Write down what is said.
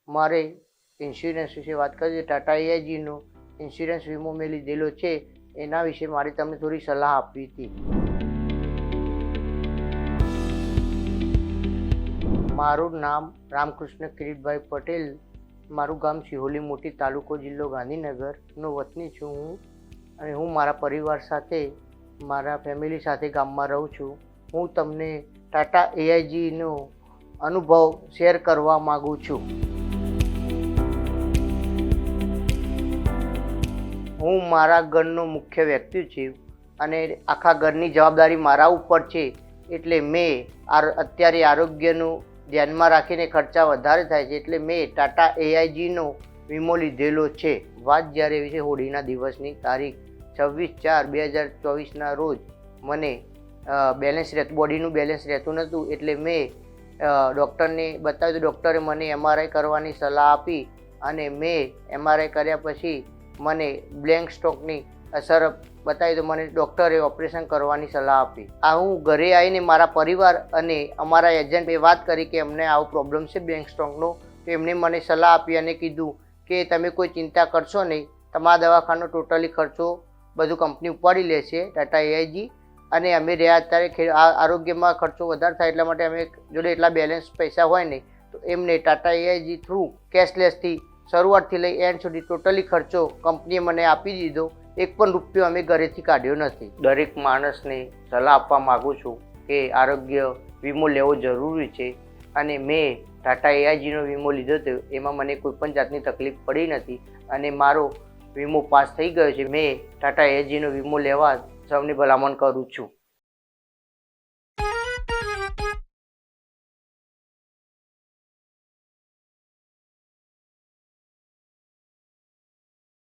મારે ઇન્સ્યોરન્સ વિશે વાત કરીએ. ટાટા એઆઈજીનો ઇન્સ્યોરન્સ વીમો મેં લીધેલો છે, એના વિશે મારે તમને થોડી સલાહ આપવી હતી. મારું નામ રામકૃષ્ણ કિરીટભાઈ પટેલ, મારું ગામ સિહોલી મોટી, તાલુકો જિલ્લો ગાંધીનગરનો વતની છું હું. અને હું મારા પરિવાર સાથે, મારા ફેમિલી સાથે ગામમાં રહું છું. હું તમને ટાટા એઆઈજીનો અનુભવ શેર કરવા માગું છું. હું મારા ઘરનો મુખ્ય વ્યક્તિ છું અને આખા ઘરની જવાબદારી મારા ઉપર છે. એટલે મેં અત્યારે આરોગ્યનું ધ્યાનમાં રાખીને ખર્ચા વધારે થાય છે, એટલે મેં ટાટા એઆઈજીનો વીમો લીધેલો છે. વાત જ્યારે એવી છે, હોળીના દિવસની તારીખ 26/4/2024ના રોજ મને બોડીનું બેલેન્સ રહેતું નહોતું, એટલે મેં ડૉક્ટરને બતાવ્યું તો ડૉક્ટરે મને એમઆરઆઈ કરવાની સલાહ આપી અને મેં એમઆરઆઈ કર્યા પછી મને બ્લેન્ક સ્ટોકની અસર બતાવી તો મને ડૉક્ટરે ઓપરેશન કરવાની સલાહ આપી. હું ઘરે આવીને મારા પરિવાર અને અમારા એજન્ટે વાત કરી કે અમને આવો પ્રોબ્લેમ છે બ્લેન્ક સ્ટોકનો. તો એમણે મને સલાહ આપી અને કીધું કે તમે કોઈ ચિંતા કરશો નહીં, તમારા દવાખાનો ટોટલી ખર્ચો બધું કંપની ઉપાડી લેશે, ટાટા એઆઈજી. અને અમે રહ્યા અત્યારે આરોગ્યમાં ખર્ચો વધારે થાય એટલા માટે અમે જોડે એટલા બેલેન્સ પૈસા હોય નહીં, તો એમને ટાટા એઆઈજી થ્રુ કેશલેસથી શરૂઆતથી લઈ એન્ડ સુધી ટોટલી ખર્ચો કંપનીએ મને આપી દીધો. એક પણ રૂપિયો અમે ઘરેથી કાઢ્યો નથી. દરેક માણસને સલાહ આપવા માગું છું કે આરોગ્ય વીમો લેવો જરૂરી છે. અને મેં ટાટા એઆઈજીનો વીમો લીધો હતો, એમાં મને કોઈ પણ જાતની તકલીફ પડી નથી અને મારો વીમો પાસ થઈ ગયો છે. મેં ટાટા એઆઈજીનો વીમો લેવા સૌની ભલામણ કરું છું.